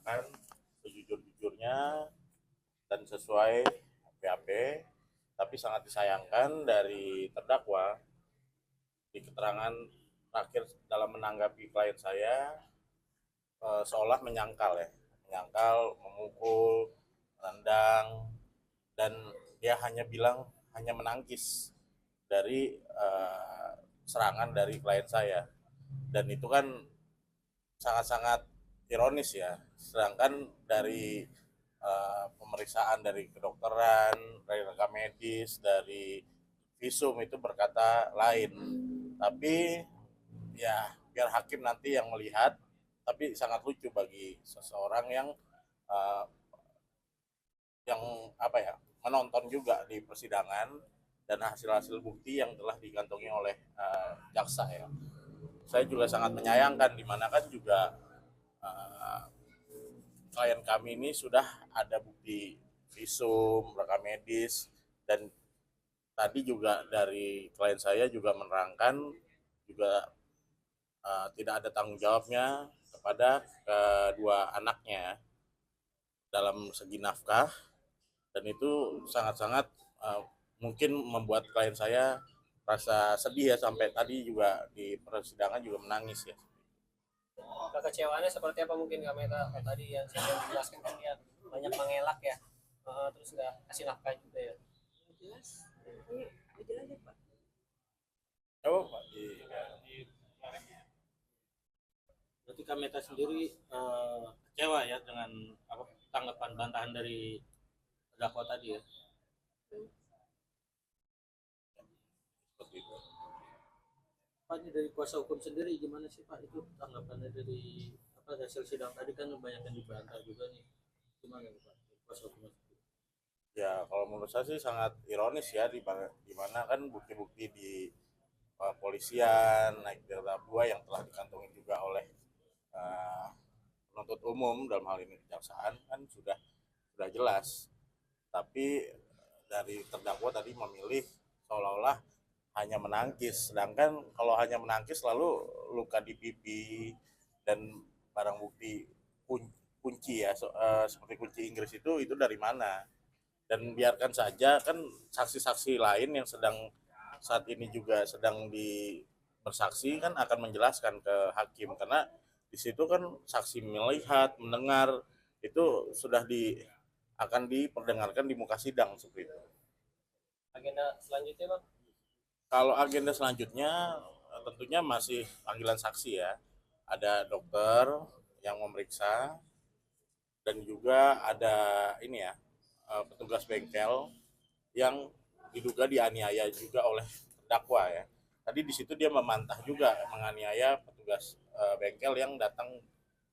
menyatakan sejujur-jujurnya dan sesuai BAP, tapi sangat disayangkan dari terdakwa di keterangan terakhir dalam menanggapi klien saya seolah menyangkal ya, menyangkal, memukul, menendang, dan dia hanya bilang hanya menangkis dari serangan dari klien saya, dan itu kan sangat-sangat ironis ya, sedangkan dari pemeriksaan dari kedokteran, dari rekam medis, dari visum itu berkata lain. Tapi ya biar hakim nanti yang melihat, tapi sangat lucu bagi seseorang uh, yang apa ya, menonton juga di persidangan dan hasil-hasil bukti yang telah dikantongi oleh jaksa ya. Saya juga sangat menyayangkan, di mana kan juga uh, klien kami ini sudah ada bukti visum, rekam medis, dan tadi juga dari klien saya juga menerangkan juga tidak ada tanggung jawabnya kepada kedua anaknya dalam segi nafkah, dan itu sangat-sangat mungkin membuat klien saya rasa sedih ya, sampai tadi juga di persidangan juga menangis ya. Kekecewaannya seperti apa mungkin Kak Meta? Tadi yang saya jelaskan kan dia banyak mengelak ya. Terus nggak kasih nafkah juga ya. Jelas. Ini jelas ya Pak. Oh, Pak, Berarti Kameta sendiri kecewa ya dengan apa tanggapan bantahan dari terdakwa tadi ya. seperti itu. Pak, ini dari kuasa hukum sendiri gimana sih Pak, itu tanggapannya dari apa hasil sidang tadi kan banyak yang dibantah juga nih, gimana nih Pak kuasa hukum sendiri? Ya kalau menurut saya sih sangat ironis ya, di mana kan bukti-bukti di polisian naik derajat 2 yang telah dikantongi juga oleh uh, penuntut umum, dalam hal ini kejaksaan, kan sudah jelas, tapi dari terdakwa tadi memilih seolah-olah hanya menangkis, sedangkan kalau hanya menangkis lalu luka di pipi dan barang bukti kunci ya, seperti kunci Inggris itu dari mana? Dan biarkan saja kan saksi-saksi lain yang saat ini juga sedang bersaksi kan akan menjelaskan ke hakim, karena di situ kan saksi melihat, mendengar, itu akan diperdengarkan di muka sidang seperti itu. Agenda selanjutnya Bang? Kalau agenda selanjutnya tentunya masih panggilan saksi ya. Ada dokter yang memeriksa, dan juga ada ini ya, petugas bengkel yang diduga dianiaya juga oleh terdakwa ya. Tadi di situ dia membantah juga menganiaya petugas bengkel yang datang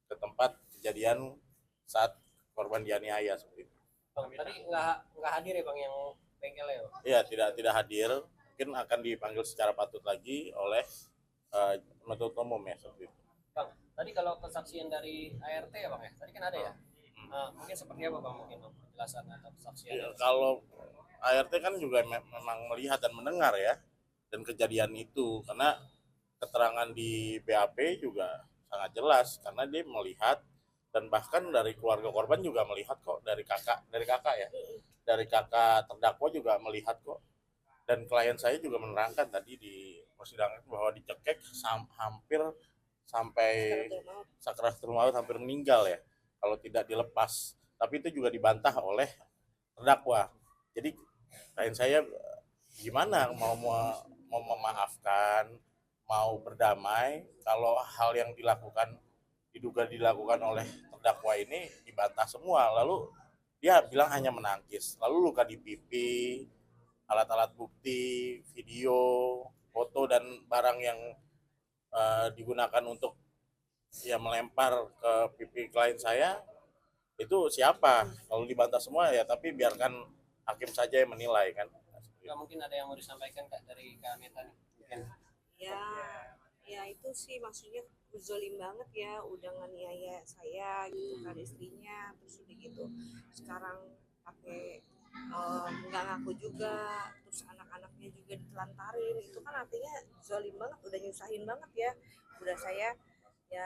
ke tempat kejadian saat korban dianiaya seperti itu. Bang, tadi nggak hadir ya Bang yang bengkelnya ya Bang? Iya, tidak hadir, mungkin akan dipanggil secara patut lagi oleh penuntut umum ya seperti itu. Bang, tadi kalau kesaksian dari ART ya Bang ya, tadi kan ada ya. Mungkin seperti apa Bang, mungkin Bang penjelasan atau kesaksian? Ya, kalau ART kan juga memang melihat dan mendengar ya, dan kejadian itu, karena keterangan di BAP juga sangat jelas karena dia melihat, dan bahkan dari keluarga korban juga melihat kok, dari kakak ya, dari kakak terdakwa juga melihat kok, dan klien saya juga menerangkan tadi di persidangan bahwa dicekek hampir sampai sakaratul maut, hampir meninggal ya kalau tidak dilepas, tapi itu juga dibantah oleh terdakwa. Jadi klien saya gimana mau memaafkan, mau berdamai kalau hal yang diduga dilakukan oleh terdakwa ini dibantah semua, lalu dia bilang hanya menangkis, lalu luka di pipi, alat-alat bukti, video, foto, dan barang yang digunakan untuk ya melempar ke pipi klien saya itu siapa, kalau dibantah semua ya, tapi biarkan hakim saja yang menilai kan. Nggak, mungkin ada yang mau disampaikan Kak dari Kak Meta nih mungkin. Ya, ya itu sih maksudnya zolim banget ya, udah nganiaya saya gitu kan istrinya, terus udah gitu sekarang pakai nggak ngaku juga, terus anak-anaknya juga ditelantarin, itu kan artinya zolim banget, udah nyusahin banget ya, udah saya ya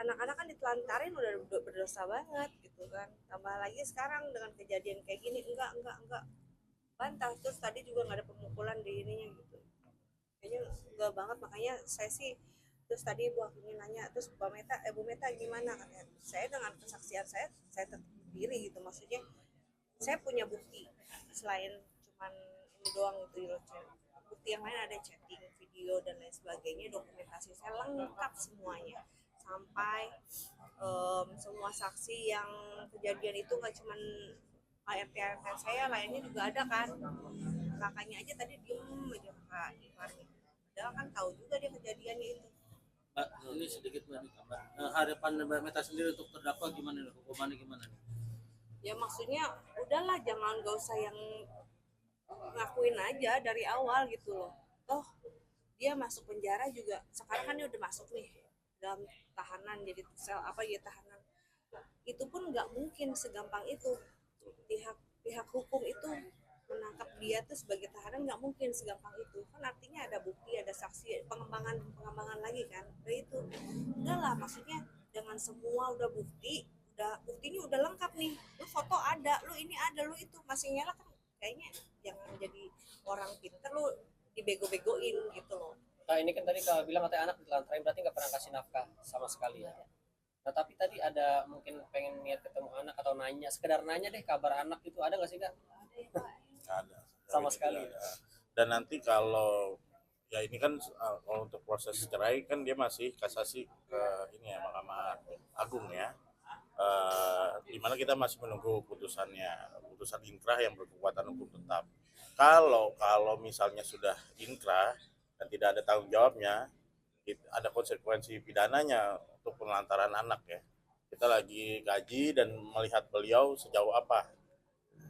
anak-anak kan ditelantarin udah berdosa banget gitu kan, tambah lagi sekarang dengan kejadian kayak gini enggak bantah. Terus tadi juga nggak ada pemukulan di ininya gitu, kayaknya enggak banget. Makanya saya sih, terus tadi Bu Hakimi nanya, terus Bu Meta gimana, katanya saya dengan kesaksian saya tetap berdiri gitu. Maksudnya saya punya bukti selain cuman ini doang gitu loh, bukti yang lain ada chatting, video dan lain sebagainya, dokumentasi saya lengkap semuanya, sampai semua saksi yang kejadian itu nggak cuman ART saya, lainnya juga ada kan. Kakaknya aja tadi diem aja, kakak iparnya, padahal kan tahu juga dia kejadiannya itu. Mbak, ini sedikit Mbak nih, Mbak. Harapan Mbak Meta sendiri untuk terdakwa gimana nih? Hukumannya gimana nih? Ya maksudnya udahlah, jangan, gak usah yang ngakuin aja dari awal gitu loh. Toh dia masuk penjara juga, sekarang kan dia udah masuk nih dalam tahanan, jadi sel apa ya, tahanan. Itu pun nggak mungkin segampang itu, pihak hukum itu menangkap dia tuh sebagai tahanan, nggak mungkin segampang itu kan. Artinya ada bukti, ada saksi, pengembangan lagi kan. Udah itu udahlah, maksudnya dengan semua udah buktinya udah lengkap nih, lu foto ada, lu ini ada, lu itu masih nyala kan. Kayaknya jangan jadi orang pinter lu dibego-begoin gitu loh. Nah ini kan tadi kalau bilang katanya anak ditelantarin, berarti nggak pernah kasih nafkah sama sekali ya. Nah tapi tadi ada mungkin pengen niat ketemu anak atau nanya, sekedar nanya deh kabar anak itu, ada nggak sih Kak? Nggak ada Sama sekali. tidak ada. Dan nanti kalau ya ini kan kalau untuk proses cerai kan dia masih kasasi ke ini ya, Mahkamah Agung ya. Dimana kita masih menunggu putusan inkrah yang berkekuatan hukum tetap. Kalau misalnya sudah inkrah dan tidak ada tanggung jawabnya, ada konsekuensi pidananya untuk penelantaran anak ya. Kita lagi kaji dan melihat beliau sejauh apa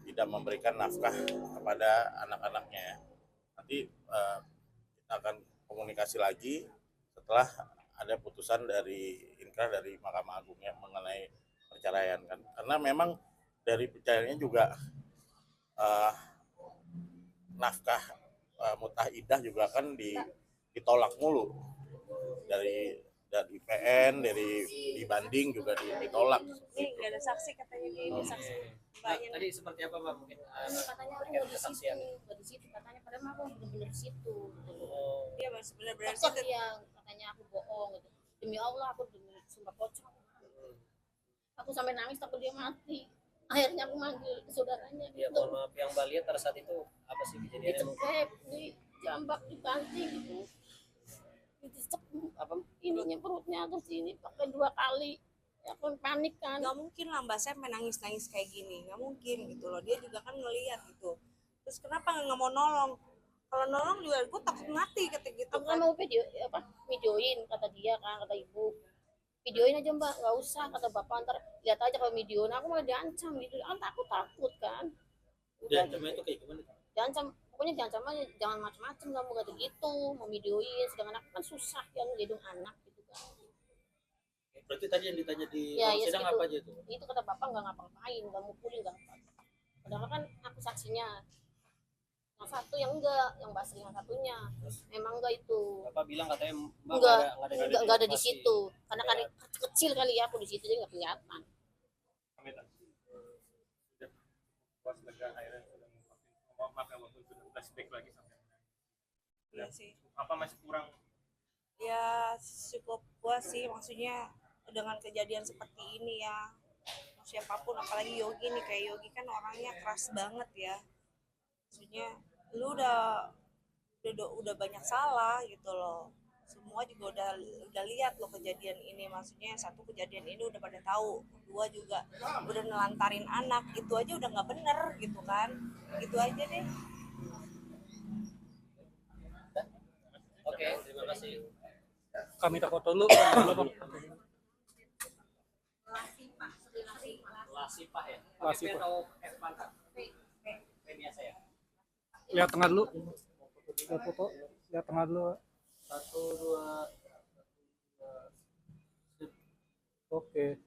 tidak memberikan nafkah kepada anak-anaknya. Nanti kita akan komunikasi lagi setelah ada putusan dari inkrah dari Mahkamah Agung ya mengenai perceraian kan. Karena memang dari perceraiannya juga nafkah mutah idah juga kan ditolak mulu dari PN, dari dibanding juga ditolak. Ini nggak ada saksi katanya, dia ini saksi Nah, banyak. tadi seperti apa Mbak mungkin Katanya aku memberikan nggak di kesaksian? situ, nggak di situ katanya, padahal mah aku bener-bener di situ. Oh, Dia benar-benar Kocok situ. yang katanya aku bohong gitu. Demi Allah aku demi sumpah kocok. Aku sampai nangis takut dia mati. Akhirnya aku manggil saudaranya ya gitu. mohon maaf yang Mbak lihat pada saat itu apa sih kejadiannya mungkin? Dicepet, dijambak, dibanting gitu. Dicek Apa? ininya perutnya terus ini pakai 2 kali. Ya, aku panik kan. Nggak mungkin lah Mbak saya menangis kayak gini, nggak mungkin gitu loh. Dia juga kan ngelihat gitu. Terus kenapa nggak mau nolong? Kalau nolong juga gue takut mati kata gitu Aku kan kan. mau videoin kata dia kan, kata ibu. Videoin aja Mbak, nggak usah kata bapak, ntar lihat aja kalau videoin. Aku malah diancam gitu, kan takut kan. Dan Udah itu kayak gimana? diancam, pokoknya diancam aja, jangan macam-macam kamu kata gitu, mau videoin, sedangkan aku kan susah yang gendong anak gitu kan. Berarti tadi yang ditanya di Ya, ruang ya sidang segitu. apa aja tuh? Itu kata bapak nggak ngapa-ngapain, nggak mukulin, nggak apa. Padahal kan aku saksinya. Yang satu yang enggak, yang Basri yang satunya. Memang enggak itu. Bapak bilang katanya Mbak Enggak, nggak ada di lokasi. situ. Karena kan kecil kali ya aku di situ, jadi nggak kelihatan. Kami tak sudah puas lega akhirnya sudah memaafkan walaupun sudah flashback lagi sampai Iya sih. apa masih kurang Ya cukup puas sih, maksudnya dengan kejadian seperti ini ya. Siapapun, apalagi Yogi nih, kayak Yogi kan orangnya keras banget ya. Maksudnya lu udah banyak salah gitu loh. Semua juga udah lihat lo kejadian ini, maksudnya satu kejadian ini udah pada tahu, kedua juga udah nelantarin anak, itu aja udah nggak bener gitu kan. Gitu aja deh. Oke, terima kasih. Kami tak foto dulu. Lasi Pak ya. Lasi, Pakai P Pak. atau F pangkat? P biasa ya. Lihat tengah dulu. Lihat foto. Lihat tengah dulu. 1, 2. Oke.